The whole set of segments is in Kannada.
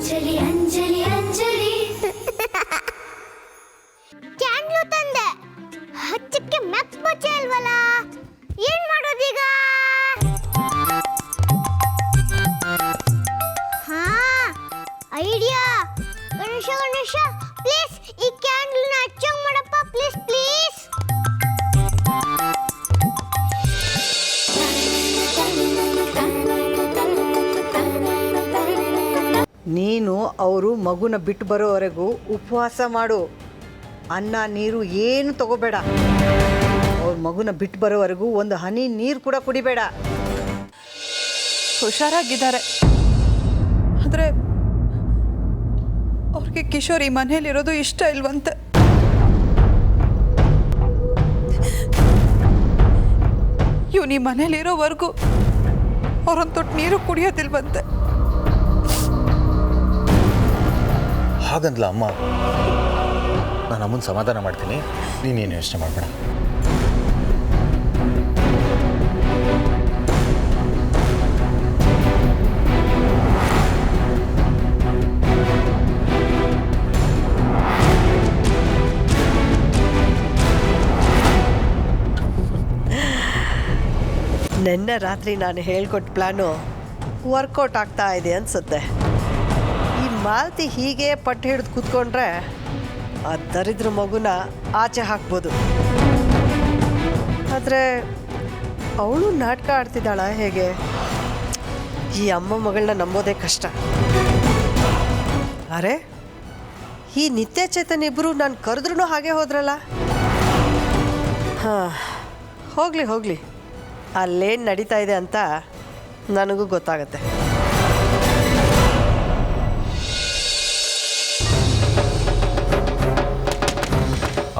ಅಂಜಲಿ ಅಂಜಲಿ ಅಂಜಲಿ ಕ್ಯಾಂಡ್ಲು ತಂದೆ ಹಚ್ಚಕ್ಕೆ ಮೆಪ್ ಬಚ್ಚೆ ಅಲ್ವಲ್ಲ ಏನ್ ಮಾಡೋದೀಗ ಹಾ ಐಡಿಯಾ ಗಣೇಶ ಗಣೇಶ ಪ್ಲೀಸ್ ಈ ಕ್ಯಾಂಡಲ್ನ ಹಚ್ಚಂಗ್ ಮಾಡಪ್ಪ ಪ್ಲೀಸ್ ಪ್ಲೀಸ್ ನೀನು ಅವರು ಮಗುನ ಬಿಟ್ಟು ಬರೋವರೆಗೂ ಉಪವಾಸ ಮಾಡು. ಅನ್ನ ನೀರು ಏನು ತಗೋಬೇಡ. ಅವ್ರ ಮಗುನ ಬಿಟ್ಟು ಬರೋವರೆಗೂ ಒಂದು ಹನಿ ನೀರು ಕೂಡ ಕುಡಿಬೇಡ. ಹುಷಾರಾಗಿದ್ದಾರೆ, ಆದರೆ ಅವ್ರಿಗೆ ಕಿಶೋರ್ ಈ ಮನೇಲಿರೋದು ಇಷ್ಟ ಇಲ್ವಂತೆ. ಇವನು ಈ ಮನೇಲಿರೋವರೆಗೂ ಅವ್ರೊಂದು ತೊಟ್ಟು ನೀರು ಕುಡಿಯೋದಿಲ್ವಂತೆ. ಹಾಗಂದ್ಲ ಅಮ್ಮ. ನಾನು ಅಮ್ಮನ ಸಮಾಧಾನ ಮಾಡ್ತೀನಿ, ನೀನೇನು ಯೋಚನೆ ಮಾಡಬೇಡ. ನಿನ್ನೆ ರಾತ್ರಿ ನಾನು ಹೇಳ್ಕೊಟ್ಟ ಪ್ಲ್ಯಾನು ವರ್ಕೌಟ್ ಆಗ್ತಾ ಇದೆ ಅನಿಸುತ್ತೆ. ಈ ಮಾಲತಿ ಹೀಗೆ ಪಟ್ಟು ಹಿಡಿದು ಕೂತ್ಕೊಂಡ್ರೆ ಆ ದರಿದ್ರ ಮಗುನ ಆಚೆ ಹಾಕ್ಬೋದು. ಆದರೆ ಅವಳು ನಾಟಕ ಆಡ್ತಿದ್ದಾಳ ಹೇಗೆ? ಈ ಅಮ್ಮ ಮಗಳನ್ನ ನಂಬೋದೇ ಕಷ್ಟ. ಅರೆ, ಈ ನಿತ್ಯ ಚೇತನ್ ಇಬ್ಬರು ನಾನು ಕರೆದ್ರೂ ಹಾಗೆ ಹೋದ್ರಲ್ಲ. ಹಾಂ, ಹೋಗಲಿ ಹೋಗಲಿ, ಅಲ್ಲೇನು ನಡೀತಾ ಇದೆ ಅಂತ ನನಗೂ ಗೊತ್ತಾಗತ್ತೆ.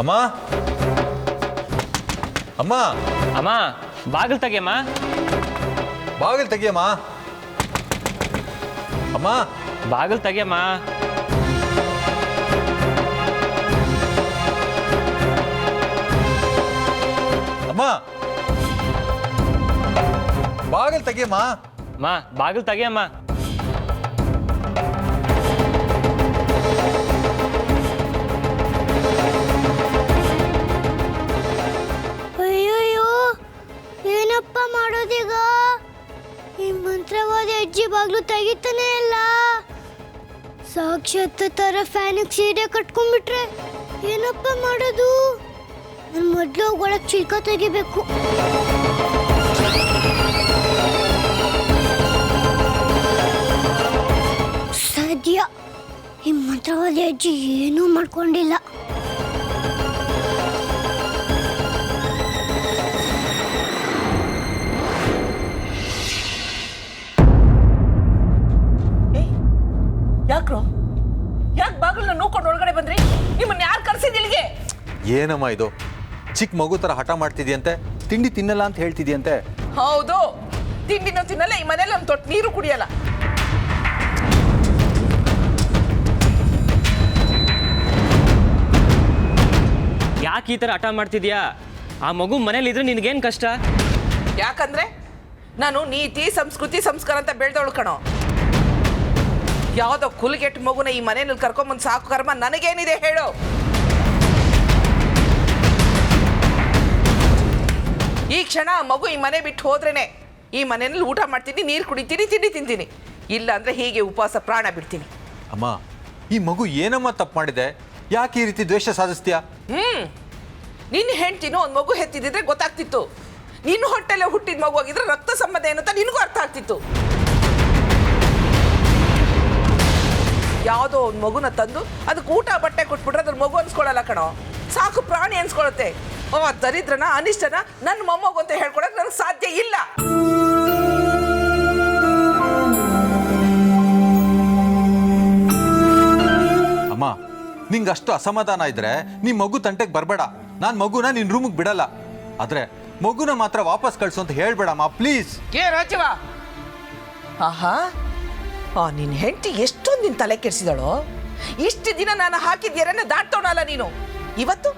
ಅಮ್ಮ ಅಮ್ಮ ಅಮ್ಮ, ಬಾಗಿಲು ತೆಗಿಯಮ್ಮ. ಬಾಗಿಲು ತೆಗಿಯಮ್ಮ. ಅಮ್ಮ ಬಾಗಿಲು ತೆಗಿಯಮ್ಮ. ಅಮ್ಮ ಬಾಗಿಲು ತೆಗಿಯಮ್ಮ. ಅಮ್ಮ, ಬಾಗಿಲು ತೆಗಿಯಮ್ಮ. ಅಯ್ಯಯ್ಯೋ ಏನಪ್ಪ ಮಾಡೋದೀಗ? ಈ ಮಂತ್ರವಾದ ಅಜ್ಜಿ ಬಾಗ್ಲು ತೆಗಿತಾನೆ ಇಲ್ಲ. ಸಾಕ್ಷಾತ್ ತರ ಫ್ಯಾನಿಗೆ ಸೀರೆ ಕಟ್ಕೊಂಡ್ಬಿಟ್ರೆ ಏನಪ್ಪ ಮಾಡೋದು? ನಾನು ಮೊದಲು ಒಳಗೆ ಚಿಲ್ಕ ತೆಗಿಬೇಕು. ಸದ್ಯ ಈ ಮಂತ್ರವಾದ ಅಜ್ಜಿ ಏನೂ ಮಾಡ್ಕೊಂಡಿಲ್ಲ. ಯಾಕ್ರೋ ಯಾಕೆ ಬಾಗಿಲನ್ನ ನೋಡ್ಕೊಂಡು ಒಳಗಡೆ ಬಂದ್ರಿ? ನಿಮ್ಮನ್ನ ಯಾರು ಕರ್ಸಿದ್ ಇಲ್ಲಿಗೆ? ಏನಮ್ಮ ಇದು? ಚಿಕ್ಕ ಮಗು ಥರ ಹಠ ಮಾಡ್ತಿದ್ಯಂತೆ, ತಿಂಡಿ ತಿನ್ನಲ್ಲ ಅಂತ ಹೇಳ್ತಿದ್ಯಂತೆ. ಹೌದು, ತಿಂಡಿನೂ ತಿನ್ನಲ್ಲ, ಈ ಮನೇಲಿ ಒಂದು ತೊಟ್ಟು ನೀರು ಕುಡಿಯಲ್ಲ. ಯಾಕೆ ಈ ಥರ ಹಠ ಮಾಡ್ತಿದ್ಯಾ? ಆ ಮಗು ಮನೇಲಿದ್ರೆ ನಿನಗೇನು ಕಷ್ಟ? ಯಾಕಂದ್ರೆ ನಾನು ನೀತಿ ಸಂಸ್ಕೃತಿ ಸಂಸ್ಕಾರ ಅಂತ ಬೆಳೆದವಳು ಕಣೋ. ಯಾವುದೋ ಕುಲ್ಗೆಟ್ ಮಗುನ ಈ ಮನೆಯಲ್ಲಿ ಕರ್ಕೊಂಬಂದು ಸಾಕು ಕರ್ಮ ನನಗೇನಿದೆ ಹೇಳು? ಈ ಕ್ಷಣ ಆ ಮಗು ಈ ಮನೆ ಬಿಟ್ಟು ಹೋದ್ರೇನೆ ಈ ಮನೆಯಲ್ಲಿ ಊಟ ಮಾಡ್ತೀನಿ, ನೀರು ಕುಡಿತೀನಿ, ತಿಂಡಿ ತಿಂತೀನಿ. ಇಲ್ಲ ಅಂದ್ರೆ ಹೀಗೆ ಉಪವಾಸ ಪ್ರಾಣ ಬಿಡ್ತೀನಿ. ಅಮ್ಮ, ಈ ಮಗು ಏನಮ್ಮ ತಪ್ಪು ಮಾಡಿದೆ? ಯಾಕೆ ಈ ರೀತಿ ದ್ವೇಷ ಸಾಧಿಸ್ತೀಯಾ? ನಿನ್ನ ಹೆಂಡ್ತಿನೂ ಒಂದು ಮಗು ಹೆತ್ತಿದ್ರೆ ಗೊತ್ತಾಗ್ತಿತ್ತು. ನಿನ್ನ ಹೊಟ್ಟೆಲೆ ಹುಟ್ಟಿದ ಮಗು ಆಗಿದ್ರೆ ರಕ್ತ ಸಂಬಂಧ ಏನು ಅಂತ ನಿನಗೂ ಅರ್ಥ ಆಗ್ತಿತ್ತು. ಯಾವುದೋ ಒಂದು ಮಗುನ ತಂದು ಅದಕ್ಕೆ ಊಟ ಬಟ್ಟೆ ಕೊಟ್ಬಿಟ್ರೆ ಅದ್ರ ಮಗು ಅನ್ಸ್ಕೊಳ್ಳಲ್ಲ ಕಣೋ, ಸಾಕು ಪ್ರಾಣಿ ಅನ್ಸ್ಕೊಳತ್ತೆ. ದರಿದ್ರನ ಅನಿಷ್ಟನ ನನ್ನ ಮೊಮ್ಮಗು ಅಂತ ಹೇಳ್ಕೊಳಕ್ ನನಗೆ ಸಾಧ್ಯ ಇಲ್ಲ. ಅಮ್ಮ, ನಿಂಗೆ ಅಷ್ಟು ಅಸಮಾಧಾನ ಇದ್ರೆ ನೀ ಮಗು ತಂಟೆಗೆ ಬರಬೇಡ. ನಾನು ಮಗುನ ನಿನ್ನ ರೂಮಿಗೆ ಬಿಡಲ್ಲ. ಆದ್ರೆ ಮಗುನ ಮಾತ್ರ ವಾಪಸ್ ಕಳಿಸು ಅಂತ ಹೇಳ್ಬೇಡಮ್ಮ, ಪ್ಲೀಸ್. ಏ ರಾಜವ, ಆಹಾ, ನಿನ್ನ ಹೆಂಡತಿ ಎಷ್ಟೊಂದು ನಿನ್ನ ತಲೆ ಕೆಡಿಸಿದಳೋ. ಇಷ್ಟು ದಿನ ನಾನು ಹಾಕಿದ್ಯರನ್ನ ದಾಟ್ತೋಣಲ್ಲ ನೀನು. ಇವತ್ತು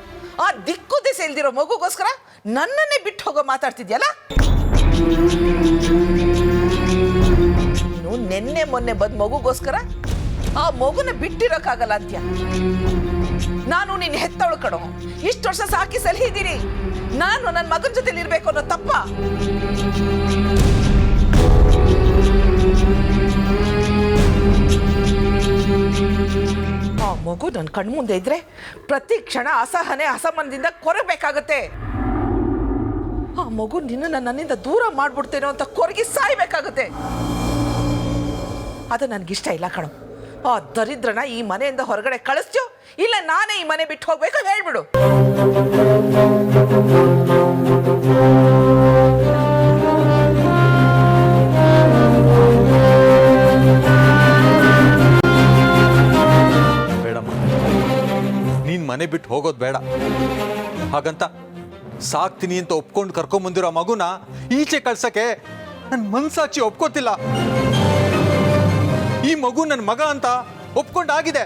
ಆ ದಿಕ್ಕು ದಿಸೆ ಇಲ್ದಿರೋ ಮಗುಗೋಸ್ಕರ ನನ್ನನ್ನೇ ಬಿಟ್ಟು ಹೋಗೋ ಮಾತಾಡ್ತಿದ್ಯಲ್ಲ. ನೀನು ನಿನ್ನೆ ಮೊನ್ನೆ ಬಂದ ಮಗುಗೋಸ್ಕರ ಆ ಮಗುನ ಬಿಟ್ಟಿರೋಕ್ಕಾಗಲ್ಲ ಅಂತ್ಯ. ನಾನು ನಿನ್ನ ಹೆತ್ತವಳು ಕಣೋ, ಇಷ್ಟು ವರ್ಷ ಸಾಕಿ ಸಲಹಿದ್ದೀನಿ. ನಾನು ನನ್ನ ಮಗನ ಜೊತೆಲಿ ಇರ್ಬೇಕು ಅನ್ನೋ ತಪ್ಪ? ಆ ಮಗು ನನ್ನ ಕಣ್ಮುಂದೆ ಇದ್ರೆ ಪ್ರತಿ ಕ್ಷಣ ಅಸಹನೆ ಅಸಮಾನದಿಂದ ಕೊರಬೇಕಾಗತ್ತೆ. ಆ ಮಗು ನಿನ್ನ ನನ್ನಿಂದ ದೂರ ಮಾಡ್ಬಿಡ್ತೇನೋ ಅಂತ ಕೊರಗಿ ಸಾಯ್ಬೇಕಾಗತ್ತೆ. ಅದು ನನಗಿಷ್ಟ ಇಲ್ಲ ಕಣೋ. ಆ ದರಿದ್ರನ ಈ ಮನೆಯಿಂದ ಹೊರಗಡೆ ಕಳಿಸ್ತೀಯೋ ಇಲ್ಲ ನಾನೇ ಈ ಮನೆ ಬಿಟ್ಟು ಹೋಗ್ಬೇಕು ಹೇಳ್ಬಿಡು. ಬೇಡಮ್ಮ, ನೀನ್ ಮನೆ ಬಿಟ್ಟು ಹೋಗೋದು ಬೇಡ. ಹಾಗಂತ ಸಾಕ್ತೀನಿ ಅಂತ ಒಪ್ಕೊಂಡು ಕರ್ಕೊಂಬಂದಿರೋ ಮಗುನ ಈಚೆ ಕಳ್ಸಕ್ಕೆ ನನ್ನ ಮನ್ಸಾಕ್ಷಿ ಒಪ್ಕೋತಿಲ್ಲ. ಈ ಮಗು ನನ್ನ ಮಗ ಅಂತ ಒಪ್ಕೊಂಡಾಗಿದೆ.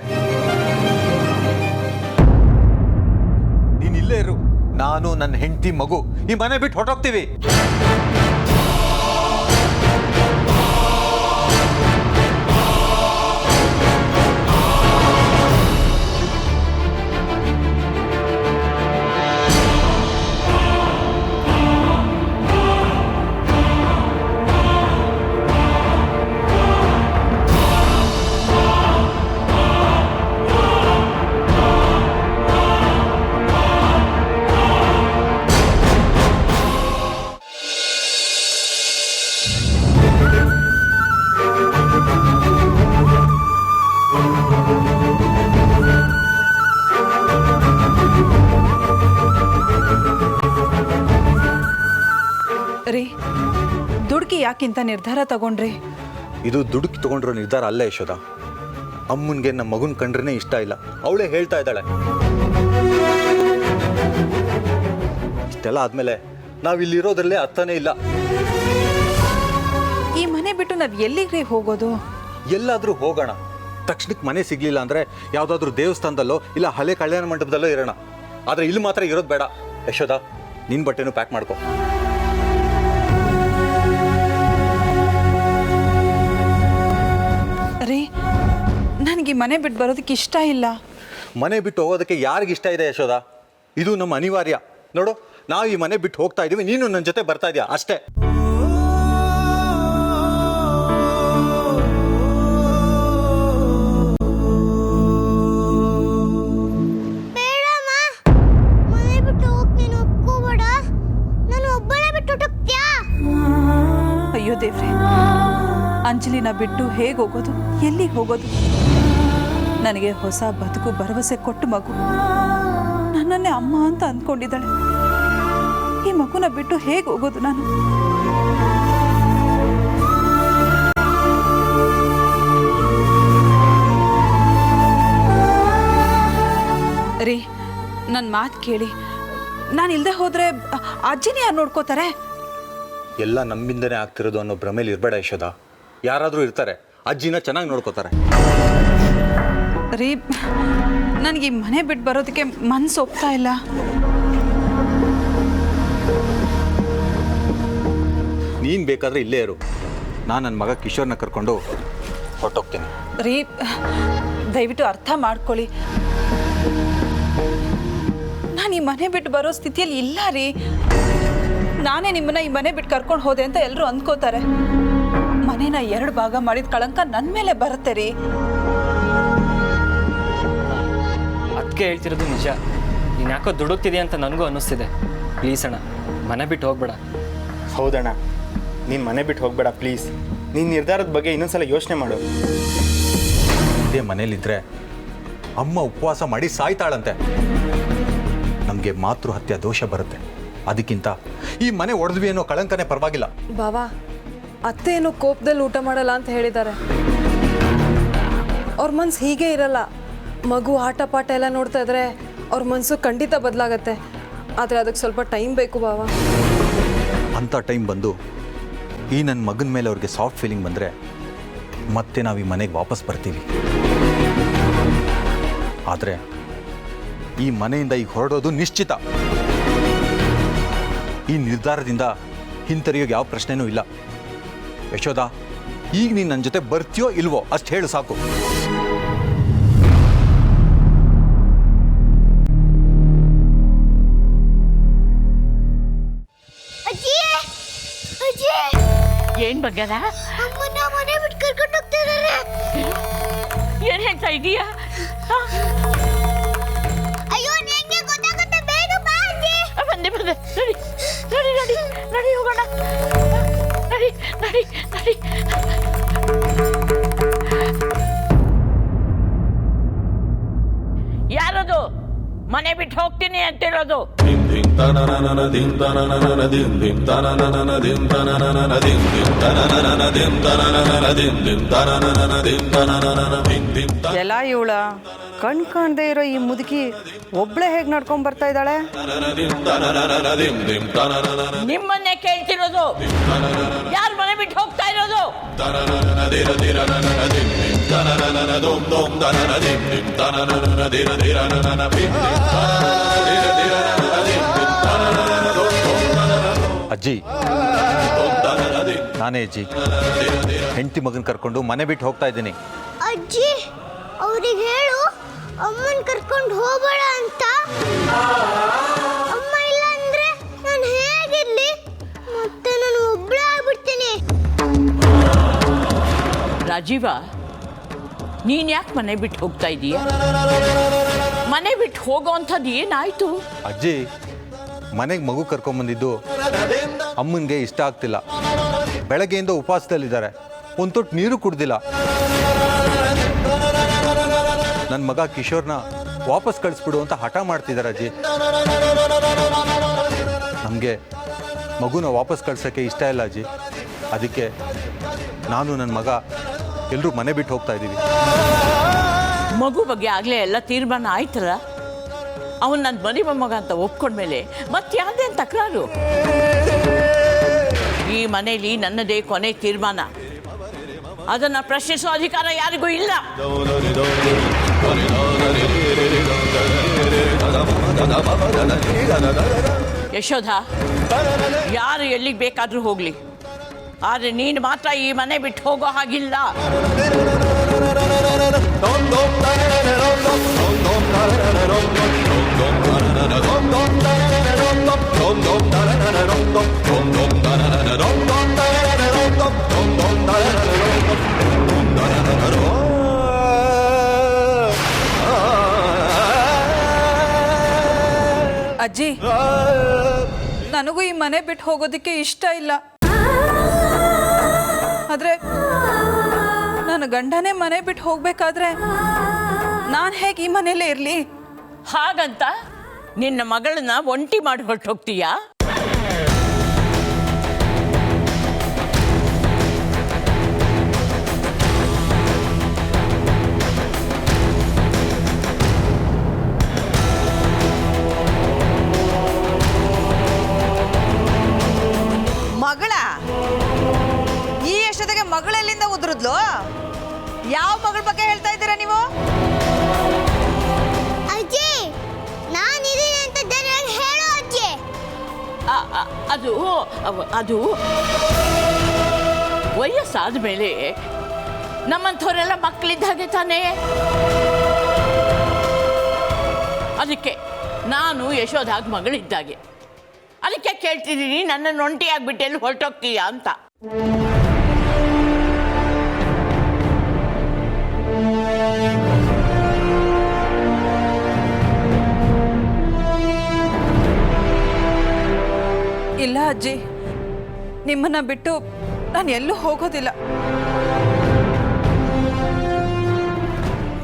ನೀನ್ ಇಲ್ಲೇ ಇರು, ನಾನು ನನ್ನ ಹೆಂಡತಿ ಮಗು ಈ ಮನೆ ಬಿಟ್ಟು ಹೊರಟೋಗ್ತೀವಿ. ರೀ, ದುಡ್ಕಿ ಯಾಕಿಂತ ನಿರ್ಧಾರ ತಗೊಂಡ್ರಿ? ಇದು ದುಡುಕಿ ತಗೊಂಡಿರೋ ನಿರ್ಧಾರ ಅಲ್ಲ ಯಶೋದ. ಅಮ್ಮನ್ಗೆ ನಮ್ಮ ಮಗುನ ಕಂಡ್ರೆ ಇಷ್ಟ ಇಲ್ಲ, ಅವಳೇ ಹೇಳ್ತಾ ಇದ್ದಾಳೆ. ಇಷ್ಟೆಲ್ಲ ಆದ್ಮೇಲೆ ನಾವಿಲ್ಲಿರೋದ್ರಲ್ಲೇ ಅರ್ಥನೇ ಇಲ್ಲ. ಈ ಮನೆ ಬಿಟ್ಟು ನಾವ್ ಎಲ್ಲಿಗೆ ಹೋಗೋದು? ಎಲ್ಲಾದ್ರೂ ಹೋಗೋಣ. ತಕ್ಷಣಕ್ಕೆ ಮನೆ ಸಿಗ್ಲಿಲ್ಲ ಅಂದ್ರೆ ಯಾವ್ದಾದ್ರು ದೇವಸ್ಥಾನದಲ್ಲೋ ಇಲ್ಲ ಹಳೆ ಕಲ್ಯಾಣ ಮಂಟಪದಲ್ಲೋ ಇರೋಣ. ಆದ್ರೆ ಇಲ್ಲಿ ಮಾತ್ರ ಇರೋದು ಬೇಡ. ಯಶೋದ, ನಿನ್ ಬಟ್ಟೆನೂ ಪ್ಯಾಕ್ ಮಾಡ್ಕೊ. ರೀ, ನನಗೆ ಮನೆ ಬಿಟ್ಟು ಬರೋದಕ್ಕೆ ಇಷ್ಟ ಇಲ್ಲ. ಮನೆ ಬಿಟ್ಟು ಹೋಗೋದಕ್ಕೆ ಯಾರಿಗಿಷ್ಟ ಇದೆ ಯಶೋದ? ಇದು ನಮ್ಮ ಅನಿವಾರ್ಯ. ನೋಡು, ನಾವು ಈ ಮನೆ ಬಿಟ್ಟು ಹೋಗ್ತಾ ಇದೀವಿ, ನೀನು ನನ್ನ ಜೊತೆ ಬರ್ತಾ ಇದೀಯ ಅಷ್ಟೇ. ಮನೆ ಬಿಟ್ಟು ಹೋಗ್ತೀನಿ, ಒಪ್ಕೋಬೇಡ. ನಾನು ಒಬ್ಬಳೇ ಬಿಟ್ಟು ಹೊರಟೋಗ್ತೀಯಾ? ಅಯ್ಯೋ ದೇವ್ರೆ, ಅಂಜಲಿನ ಬಿಟ್ಟು ಹೇಗೆ ಹೋಗೋದು, ಎಲ್ಲಿಗೆ ಹೋಗೋದು? ನನಗೆ ಹೊಸ ಬದುಕು ಭರವಸೆ ಕೊಟ್ಟು ಮಗು ನನ್ನನ್ನೇ ಅಮ್ಮ ಅಂತ ಅಂದ್ಕೊಂಡಿದ್ದಾಳೆ. ಈ ಮಗುನ ಬಿಟ್ಟು ಹೇಗೆ ಹೋಗೋದು ನಾನು? ರೀ, ನನ್ನ ಮಾತು ಕೇಳಿ. ನಾನು ಇಲ್ಲದೆ ಹೋದ್ರೆ ಅಜ್ಜಿನೇ ಯಾರು ನೋಡ್ಕೋತಾರೆ? ಎಲ್ಲ ನಮ್ಮಿಂದನೇ ಆಗ್ತಿರೋದು ಅನ್ನೋ ಭ್ರಮೇಲಿ ಇರಬೇಡ ಯಶೋದ. ಯಾರಾದರೂ ಇರ್ತಾರೆ, ಅಜ್ಜಿನ ಚೆನ್ನಾಗಿ ನೋಡ್ಕೋತಾರೆ. ರೀ, ನನಗೆ ಈ ಮನೆ ಬಿಟ್ಟು ಬರೋದಕ್ಕೆ ಮನಸ್ಸು ಒಪ್ತಾ ಇಲ್ಲ. ನೀನು ಬೇಕಾದ್ರೆ ಇಲ್ಲೇ ಇರು, ನಾನು ನನ್ನ ಮಗ ಕಿಶೋರ್ನ ಕರ್ಕೊಂಡು ಹೊರಟೋಗ್ತೀನಿ. ರೀ, ದಯವಿಟ್ಟು ಅರ್ಥ ಮಾಡ್ಕೊಳ್ಳಿ. ನಾನು ಈ ಮನೆ ಬಿಟ್ಟು ಬರೋ ಸ್ಥಿತಿಯಲ್ಲಿ ಇಲ್ಲ ರೀ. ನಾನೇ ನಿಮ್ಮನ್ನ ಈ ಮನೆ ಬಿಟ್ಟು ಕರ್ಕೊಂಡು ಹೋದೆ ಅಂತ ಎಲ್ಲರೂ ಅಂದ್ಕೋತಾರೆ. ಮನೇನ 2 ಭಾಗ ಮಾಡಿದ ಕಳಂಕ ನನ್ನ ಮೇಲೆ ಬರುತ್ತೆ ರೀ. ಅದಕ್ಕೆ ಹೇಳ್ತಿರೋದು ನಿಜ. ನೀನು ಯಾಕೋ ದುಡುಕ್ತಿದೆಯಾ ಅಂತ ನನಗೂ ಅನ್ನಿಸ್ತಿದೆ. ಪ್ಲೀಸ್ ಅಣ್ಣ, ಮನೆ ಬಿಟ್ಟು ಹೋಗ್ಬೇಡ. ಹೌದಣ್ಣ, ನೀನು ಮನೆ ಬಿಟ್ಟು ಹೋಗ್ಬೇಡ ಪ್ಲೀಸ್. ನೀನು ನಿರ್ಧಾರದ ಬಗ್ಗೆ ಇನ್ನೊಂದ್ಸಲ ಯೋಚನೆ ಮಾಡು. ಇದೇ ಮನೇಲಿದ್ರೆ ಅಮ್ಮ ಉಪವಾಸ ಮಾಡಿ ಸಾಯ್ತಾಳಂತೆ. ನಮಗೆ ಮಾತೃ ಹತ್ಯೆ ದೋಷ ಬರುತ್ತೆ. ಅದಕ್ಕಿಂತ ಈ ಮನೆ ಒಡೆದ್ವಿ ಅನ್ನೋ ಕಳಂಕನೇ ಪರವಾಗಿಲ್ಲ. ಬಾವಾ, ಅತ್ತೆ ಏನೋ ಕೋಪದಲ್ಲಿ ಊಟ ಮಾಡಲ್ಲ ಅಂತ ಹೇಳಿದ್ದಾರೆ. ಅವ್ರ ಮನ್ಸು ಹೀಗೆ ಇರಲ್ಲ. ಮಗು ಆಟ ಪಾಠ ಎಲ್ಲ ನೋಡ್ತಾ ಇದ್ರೆ ಅವ್ರ ಮನಸ್ಸು ಖಂಡಿತ ಬದಲಾಗತ್ತೆ. ಆದರೆ ಅದಕ್ಕೆ ಸ್ವಲ್ಪ ಟೈಮ್ ಬೇಕು ಬಾವಾ. ಅಂಥ ಟೈಮ್ ಬಂದು ಈ ನನ್ನ ಮಗನ ಮೇಲೆ ಅವ್ರಿಗೆ ಸಾಫ್ಟ್ ಫೀಲಿಂಗ್ ಬಂದರೆ ಮತ್ತೆ ನಾವು ಈ ಮನೆಗೆ ವಾಪಸ್ ಬರ್ತೀವಿ. ಆದರೆ ಈ ಮನೆಯಿಂದ ಈಗ ಹೊರಡೋದು ನಿಶ್ಚಿತ. ಈ ನಿರ್ಧಾರದಿಂದ ಹಿಂತಿರುಗೋಕೆ ಯಾವ ಪ್ರಶ್ನೆನೂ ಇಲ್ಲ. ಯಶೋದ, ಈಗ ನೀನು ನನ್ನ ಜೊತೆ ಬರ್ತೀಯೋ ಇಲ್ವೋ ಅಷ್ಟು ಹೇಳು ಸಾಕು. ಏನ್ ಬಗ್ಗದ? ಅಮ್ಮನ ಮನೆ ಬಿಟ್ಟು ಕರ್ಕೊಂಡು ಹೋಗ್ತಾ ಇದ್ದಾರೆ. ಏನ್ ಹೇಳ್ತಾ ಇದೀಯಾ? ಅಯ್ಯೋ ನಿಂಗೆ ಗೊತ್ತಾಗುತ್ತೆ, ಬೇಗ ಬಾ ಅಜ್ಜಿ. ಬಂದೆ ನಡಿ ನಡಿ ನಡಿ ನಡಿ ಹೋಗೋಣ. ನಡಿ ನಡಿ ನಡಿ. ಯಾರದು ಮನೆ ಬಿಟ್ಟು ಹೋಗ್ತೀನಿ ಅಂತಿರೋದು? ಎಲ್ಲ ಇವಳ ಕಣ್ ಕಾಣದೆ ಇರೋ ಈ ಮುದುಕಿ ಒಬ್ಳೆ ಹೇಗೆ ನಡ್ಕೊಂಡ್ ಬರ್ತಾ ಇದ್ದಾಳೆ? ನಿಮ್ಮನ್ನೇ ಕೇಳ್ತಿರೋದು. ಯಾರು ಮನೆ ಬಿಟ್ಟು ಹೋಗ್ತಾ ಇರೋದು? ಅಜ್ಜಿ, ನಾನೇ ಅಜ್ಜಿ. ಹೆಂಡತಿ ಮಗನ್ ಕರ್ಕೊಂಡು ಮನೆ ಬಿಟ್ಟು ಹೋಗ್ತಾ ಇದ್ದೀನಿ. ಅಜ್ಜಿ ಅವ್ರಿಗೆ ಹೇಳು ಅಮ್ಮನ್ ಕರ್ಕೊಂಡು ಹೋಗಬೇಡ ಅಂತ. ಅಮ್ಮ ಇಲ್ಲ ಅಂದ್ರೆ ನಾನು ಹೇಗಿರ್ಲಿ? ಮತ್ತೆ ನಾನು ಒಬ್ಳೆ ಆಗ್ಬಿಡ್ತೀನಿ. ರಾಜೀವ, ನೀನ್ ಯಾಕೆ ಮನೆ ಬಿಟ್ಟು ಹೋಗ್ತಾ ಇದೀಯ? ಮನೆ ಬಿಟ್ಟು ಹೋಗೋ ಅಂಥದ್ದು ಏನಾಯ್ತು? ಅಜ್ಜಿ, ಮನೆಗೆ ಮಗು ಕರ್ಕೊಂಬಂದಿದ್ದು ಅಮ್ಮನಿಗೆ ಇಷ್ಟ ಆಗ್ತಿಲ್ಲ. ಬೆಳಗ್ಗೆಯಿಂದ ಉಪವಾಸದಲ್ಲಿದ್ದಾರೆ, ಒಂದು ತೊಟ್ಟು ನೀರು ಕುಡ್ದಿಲ್ಲ. ನನ್ನ ಮಗ ಕಿಶೋರ್ನ ವಾಪಸ್ ಕಳಿಸ್ಬಿಡು ಅಂತ ಹಠ ಮಾಡ್ತಿದ್ದಾರೆ ಅಜ್ಜಿ. ನಮಗೆ ಮಗುನ ವಾಪಸ್ ಕಳ್ಸೋಕ್ಕೆ ಇಷ್ಟ ಇಲ್ಲ ಅಜ್ಜಿ. ಅದಕ್ಕೆ ನಾನು ನನ್ನ ಮಗ ಎಲ್ಲರೂ ಮನೆ ಬಿಟ್ಟು ಹೋಗ್ತಾ ಇದ್ದೀವಿ. ಮಗು ಬಗ್ಗೆ ಆಗಲೇ ಎಲ್ಲ ತೀರ್ಮಾನ ಆಯ್ತಲ್ಲ. ಅವನು ನನ್ನ ಮನೆ ಮೊಮ್ಮಗ ಅಂತ ಒಪ್ಕೊಂಡ್ಮೇಲೆ ಮತ್ತೆ ಯಾವ್ದೇನು ತಕರಾರು? ಈ ಮನೇಲಿ ನನ್ನದೇ ಕೊನೆ ತೀರ್ಮಾನ. ಅದನ್ನು ಪ್ರಶ್ನಿಸೋ ಅಧಿಕಾರ ಯಾರಿಗೂ ಇಲ್ಲ. ಯಶೋಧ, ಯಾರು ಎಲ್ಲಿಗೆ ಬೇಕಾದರೂ ಹೋಗಲಿ, ಆದರೆ ನೀನು ಮಾತ್ರ ಈ ಮನೆ ಬಿಟ್ಟು ಹೋಗೋ ಹಾಗಿಲ್ಲ. ಅಜ್ಜಿ, ನನಗೂ ಈ ಮನೆ ಬಿಟ್ಟು ಹೋಗೋದಕ್ಕೆ ಇಷ್ಟ ಇಲ್ಲ. ಆದ್ರೆ ನನ್ನ ಗಂಡನೇ ಮನೆ ಬಿಟ್ಟು ಹೋಗ್ಬೇಕಾದ್ರೆ ನಾನು ಹೇಗೆ ಈ ಮನೇಲೇ ಇರಲಿ? ಹಾಗಂತ ನಿನ್ನ ಮಗಳನ್ನ ಒಂಟಿ ಮಾಡಿ ಹೊರಟು ಹೋಗ್ತೀಯಾ? ಮಗಳ? ಈ ಎಷ್ಟೊತ್ತಿಗೆ ಮಗಳೆಲ್ಲಿಂದ ಉದುರಿದ್ಲು? ಯಾವ ಮಗಳ ಬಗ್ಗೆ ಹೇಳ್ತಾ ಇದ್ದೀರಾ ನೀವು? ಅಜ್ಜಿ, ನಾನಿದ್ದೀನಿ ಅಂತ ಜನರಿಗೆ ಹೇಳು ಅಜ್ಜಿ. ಅದು ಅದು ವಯಸ್ಸಾದ ಮೇಲೆ ನಮ್ಮಂಥವರೆಲ್ಲ ಮಕ್ಕಳಿದ್ದ ಹಾಗೆ ತಾನೇ. ಅದಕ್ಕೆ ನಾನು ಯಶೋಧಾಗ ಮಗಳಿದ್ದಾಗೆ. ಅದಕ್ಕೆ ಕೇಳ್ತಿದ್ದೀನಿ, ನನ್ನನ್ನು ಒಂಟಿಯಾಗ್ಬಿಟ್ಟು ಎಲ್ಲಿ ಹೊರಟೋಗ್ತೀಯಾ ಅಂತ. ಇಲ್ಲ ಅಜ್ಜಿ, ನಿಮ್ಮನ್ನ ಬಿಟ್ಟು ನಾನು ಎಲ್ಲೂ ಹೋಗೋದಿಲ್ಲ.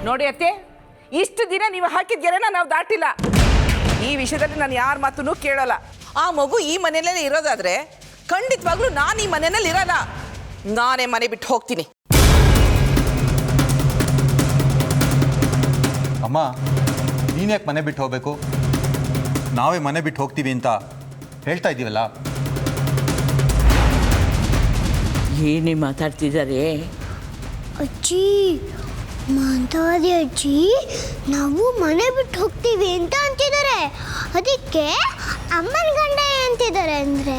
ನೋಡಿ ಅತ್ತೆ, ಇಷ್ಟು ದಿನ ನೀವು ಹಾಕಿದ ಗೆರೆನ ನಾವು ದಾಟಿಲ್ಲ. ಈ ವಿಷಯದಲ್ಲಿ ನಾನು ಯಾರ ಮಾತನ್ನು ಕೇಳಲ್ಲ. ಆ ಮಗು ಈ ಮನೆಯಲ್ಲೇ ಇರೋದಾದ್ರೆ ಖಂಡಿತವಾಗ್ಲೂ ನಾನು ಈ ಮನೆಯಲ್ಲಿ ಇರಲ್ಲ. ನಾನೇ ಮನೆ ಬಿಟ್ಟು ಹೋಗ್ತೀನಿ. ಅಮ್ಮ, ನೀನ್ಯಾಕೆ ಮನೆ ಬಿಟ್ಟು ಹೋಗ್ಬೇಕು? ನಾವೇ ಮನೆ ಬಿಟ್ಟು ಹೋಗ್ತೀವಿ ಅಂತ ಹೇಳ್ತಾ ಇದ್ದೀವಲ್ಲ. ಏನೇ ಮಾತಾಡ್ತಿದ್ದಾರೆ? ಅಜ್ಜಿ, ಮಾತಾಡಿ ಅಜ್ಜಿ, ನಾವು ಮನೆ ಬಿಟ್ಟು ಹೋಗ್ತೀವಿ ಅಂತ ಅಂತಿದ್ದಾರೆ. ಅದಕ್ಕೆ ಅಮ್ಮನ ಗಂಡ ಅಂತಿದ್ದಾರೆ ಅಂದರೆ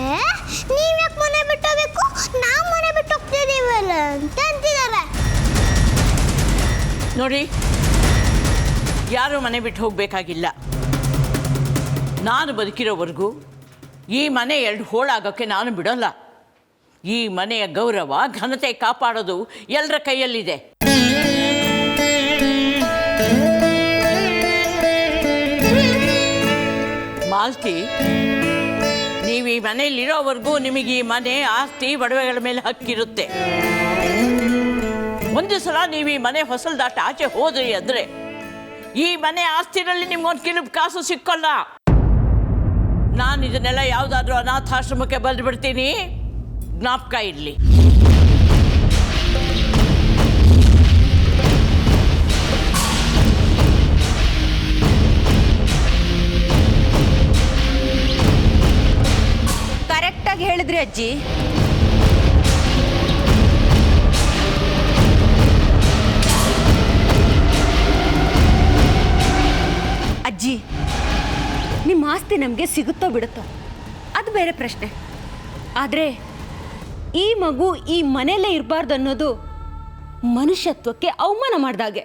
ನೀವ್ಯಾಕೆ ಮನೆ ಬಿಟ್ಟು ಹೋಗ್ಬೇಕು, ನಾವು ಮನೆ ಬಿಟ್ಟು ಹೋಗ್ತಿದ್ದೀವಲ್ಲ ಅಂತ ಅಂತಿದ್ದಾರೆ. ನೋಡಿ, ಯಾರೂ ಮನೆ ಬಿಟ್ಟು ಹೋಗಬೇಕಾಗಿಲ್ಲ. ನಾನು ಬದುಕಿರೋವರೆಗೂ ಈ ಮನೆ ಎರಡು ಹೋಳಾಗೋಕ್ಕೆ ನಾನು ಬಿಡೋಲ್ಲ. ಈ ಮನೆಯ ಗೌರವ ಘನತೆ ಕಾಪಾಡೋದು ಎಲ್ಲರ ಕೈಯಲ್ಲಿದೆ. ಮಾಲ್ತಿ, ನೀವು ಈ ಮನೆಯಲ್ಲಿರೋವರೆಗೂ ನಿಮಗೆ ಈ ಮನೆ ಆಸ್ತಿ ಒಡವೆಗಳ ಮೇಲೆ ಹಕ್ಕಿರುತ್ತೆ. ಒಂದು ಸಲ ನೀವು ಈ ಮನೆ ಹೊಸಲು ದಾಟ ಆಚೆ ಹೋದ್ರಿ ಅಂದರೆ ಈ ಮನೆ ಆಸ್ತಿನಲ್ಲಿ ನಿಮ್ಗೊಂದು ಕಿಲುಬು ಕಾಸು ಸಿಕ್ಕೋಲ್ಲ. ನಾನು ಇದನ್ನೆಲ್ಲ ಯಾವುದಾದ್ರೂ ಅನಾಥಾಶ್ರಮಕ್ಕೆ ಬರೆದುಬಿಡ್ತೀನಿ, ಜ್ಞಾಪಕ ಇರಲಿ. ಕರೆಕ್ಟಾಗಿ ಹೇಳಿದ್ರಿ ಅಜ್ಜಿ. ಅಜ್ಜಿ, ನಿಮ್ಮ ಆಸ್ತಿ ನಮಗೆ ಸಿಗುತ್ತೋ ಬಿಡುತ್ತೋ ಅದು ಬೇರೆ ಪ್ರಶ್ನೆ. ಆದರೆ ಈ ಮಗು ಈ ಮನೆಯಲ್ಲೇ ಇರಬಾರ್ದು ಅನ್ನೋದು ಮನುಷ್ಯತ್ವಕ್ಕೆ ಅವಮಾನ ಮಾಡಿದಾಗೆ.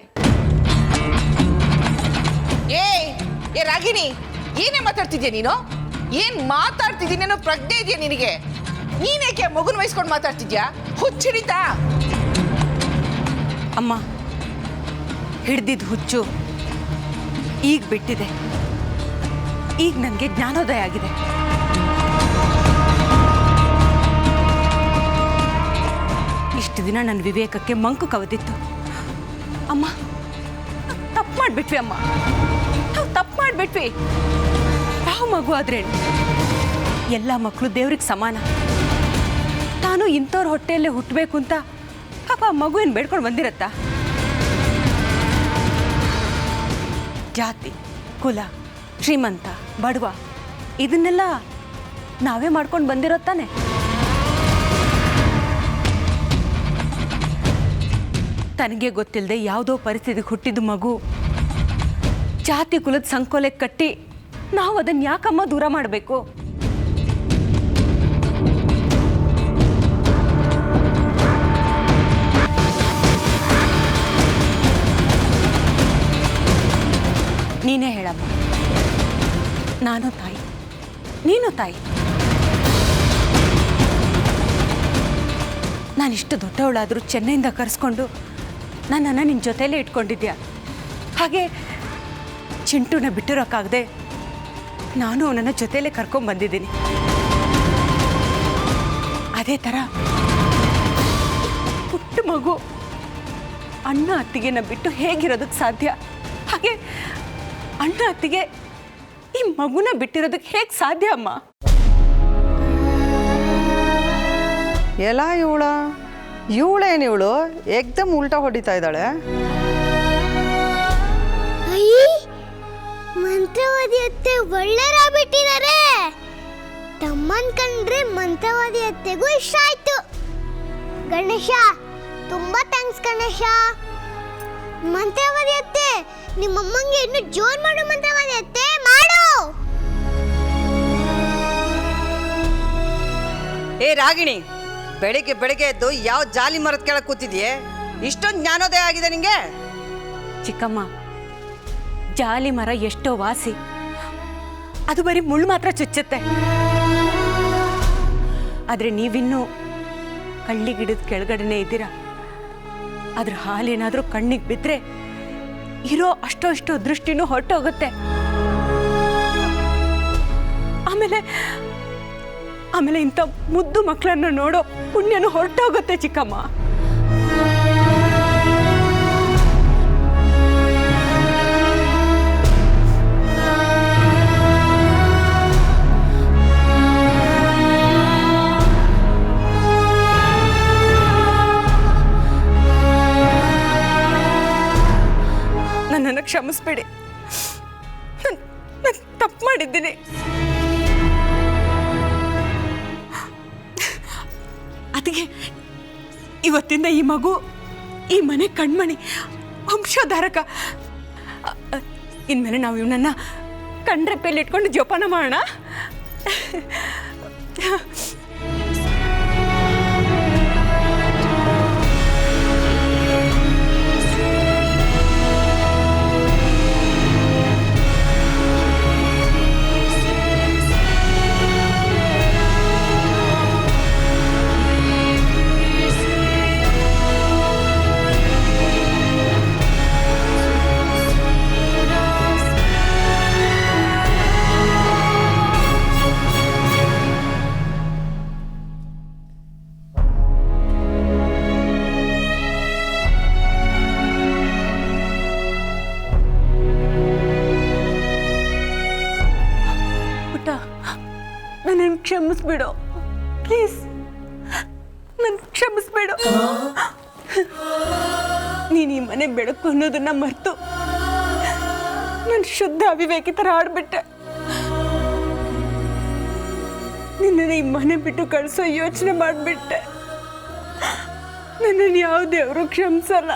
ಏ ರಾಗಿಣಿ, ಏನೇ ಮಾತಾಡ್ತಿದ್ಯಾ ನೀನು? ಏನ್ ಮಾತಾಡ್ತಿದ್ದೀನಿ ಅನ್ನೋ ಪ್ರಜ್ಞೆ ಇದೆಯಾ ನಿನಗೆ? ನೀನೇಕೆ ಮಗುನ ವಹಿಸ್ಕೊಂಡು ಮಾತಾಡ್ತಿದ್ಯಾ? ಹುಚ್ಚಿಡಿತಾ? ಅಮ್ಮ, ಹಿಡ್ದಿದ್ದು ಹುಚ್ಚು ಈಗ ಬಿಟ್ಟಿದೆ. ಈಗ ನನಗೆ ಜ್ಞಾನೋದಯ ಆಗಿದೆ. ಇಷ್ಟು ದಿನ ನನ್ನ ವಿವೇಕಕ್ಕೆ ಮಂಕು ಕವದಿತ್ತು. ಅಮ್ಮ, ತಪ್ಪು ಮಾಡಿಬಿಟ್ವಿ ಅಮ್ಮ, ನಾವು ತಪ್ಪು ಮಾಡಿಬಿಟ್ವಿ. ಯಾವ ಮಗು ಆದ್ರೆ ಎಲ್ಲ ಮಕ್ಕಳು ದೇವ್ರಿಗೆ ಸಮಾನ. ತಾನು ಇಂಥವ್ರ ಹೊಟ್ಟೆಯಲ್ಲೇ ಹುಟ್ಟಬೇಕು ಅಂತ ಪಾಪ ಮಗು ಏನು ಬೇಡ್ಕೊಂಡು ಬಂದಿರತ್ತಾ? ಜಾತಿ, ಕುಲ, ಶ್ರೀಮಂತ, ಬಡವ ಇದನ್ನೆಲ್ಲ ನಾವೇ ಮಾಡ್ಕೊಂಡು ಬಂದಿರೋ ತಾನೆ. ತನಗೆ ಗೊತ್ತಿಲ್ಲದೆ ಯಾವುದೋ ಪರಿಸ್ಥಿತಿಗೆ ಹುಟ್ಟಿದ ಮಗು ಜಾತಿ ಕುಲದ ಸಂಕೋಲೆ ಕಟ್ಟಿ ನಾವು ಅದನ್ನು ಯಾಕಮ್ಮ ದೂರ ಮಾಡಬೇಕು? ನೀನೇ ಹೇಳಮ್ಮ. ನಾನು ತಾಯಿ, ನೀನು ತಾಯಿ. ನಾನಿಷ್ಟು ದೊಡ್ಡವಳಾದರೂ ಚೆನ್ನೈಯಿಂದ ಕರೆಸ್ಕೊಂಡು ನನ್ನನ್ನು ನಿನ್ನ ಜೊತೆಯಲ್ಲೇ ಇಟ್ಕೊಂಡಿದ್ಯಾ. ಹಾಗೆ ಚಿಂಟುನ ಬಿಟ್ಟಿರೋಕ್ಕಾಗದೆ ನಾನು ಅವನನ್ನು ಜೊತೆಯಲ್ಲೇ ಕರ್ಕೊಂಡ್ಬಂದಿದ್ದೀನಿ. ಅದೇ ಥರ ಪುಟ್ಟ ಮಗು ಅಣ್ಣ ಅತ್ತಿಗೆನ ಬಿಟ್ಟು ಹೇಗಿರೋದಕ್ಕೆ ಸಾಧ್ಯ? ಹಾಗೆ ಅಣ್ಣ ಅತ್ತಿಗೆ ಈ ಮಗುನ ಬಿಟ್ಟಿರೋದಕ್ಕೆ ಹೇಗೆ ಸಾಧ್ಯ ಅಮ್ಮ? ಎಲ್ಲ ಇವಳೇನು ಇವಳು ಏಕ್ದಮ್ ಉಲ್ಟಾ ಹೊಡಿತಾ ಇದ್ದಾಳೆ. ಮಂತ್ರವಾದಿ ಅತ್ತೆ ಒಳ್ಳೆಯರಾಗ್ಬಿಟ್ಟಿದ್ದಾರೆ. ತಮ್ಮನ್ ಕಂಡ್ರೆ ಮಂತ್ರವಾದಿ ಅತ್ತೆಗೂ ಇಷ್ಟ ಆಯ್ತು. ಗಣೇಶ, ತುಂಬಾ ಥ್ಯಾಂಕ್ಸ್ ಗಣೇಶ. ಮಂತ್ರವಾದಿ ಅತ್ತೆ, ನಿಮ್ಮಮ್ಮಂಗೆ ಇನ್ನು ಜೋರ್ ಮಾಡು. ಮಂತ್ರವಾದಿ ಅತ್ತೆ ಮಾಡು. ಏ ರಾಗಿಣಿ, ಬೆಳಿಗ್ಗೆ ಬೆಳಿಗ್ಗೆ ಎದ್ದು ಯಾವ ಜಾಲಿ ಮರದ ಕೆಳಗೆ ಕೂತಿದ್ಯೆ? ಇಷ್ಟೊಂದು ಜ್ಞಾನೋದಯ ಆಗಿದೆ ನಿಂಗೆ? ಚಿಕ್ಕಮ್ಮ, ಜಾಲಿ ಮರ ಎಷ್ಟೋ ವಾಸಿ, ಅದು ಬರೀ ಮುಳ್ಳು ಮಾತ್ರ ಚುಚ್ಚುತ್ತೆ. ಆದರೆ ನೀವಿನ್ನೂ ಕಳ್ಳಿ ಗಿಡದ ಕೆಳಗಡೆನೇ ಇದ್ದೀರಾ. ಅದ್ರ ಹಾಲೇನಾದರೂ ಕಣ್ಣಿಗೆ ಬಿದ್ದರೆ ಇರೋ ಅಷ್ಟೋ ದೃಷ್ಟಿನೂ ಹೊರಟೋಗುತ್ತೆ. ಆಮೇಲೆ ಇಂಥ ಮುದ್ದು ಮಕ್ಕಳನ್ನು ನೋಡೋ ಪುಣ್ಯನೂ ಹೊರಟೋಗುತ್ತೆ ಚಿಕ್ಕಮ್ಮ. ನನ್ನನ್ನು ಕ್ಷಮಿಸ್ಬೇಡಿ, ನಾನು ತಪ್ಪು ಮಾಡಿದ್ದೀನಿ. ಅದಕ್ಕೆ ಇವತ್ತಿಂದ ಈ ಮಗು ಈ ಮನೆ ಕಣ್ಮಣಿ, ವಂಶೋದ್ಧಾರಕ. ಇನ್ಮೇಲೆ ನಾವು ಇವನನ್ನ ಕಣ್ರೆಪ್ಪೆಯಲ್ಲಿ ಇಟ್ಕೊಂಡು ಜೋಪಾನ ಮಾಡೋಣ. ಕ್ಷಮಿಸ್ಬಿಡು ಪ್ಲೀಸ್, ನನ್ನ ಕ್ಷಮಿಸ್ಬೇಡು. ನೀನು ಈ ಮನೆ ಬೆಳಕು ಅನ್ನೋದನ್ನ ಮರೆತು ನಾನು ಶುದ್ಧ ಅವಿವೇಕಿ ಥರ ಆಡ್ಬಿಟ್ಟೆ. ನಿನ್ನನ್ನು ಈ ಮನೆ ಬಿಟ್ಟು ಕಳಿಸೋ ಯೋಚನೆ ಮಾಡಿಬಿಟ್ಟೆ. ನನ್ನನ್ನು ಯಾವ ದೇವರು ಕ್ಷಮಿಸಲ್ಲ.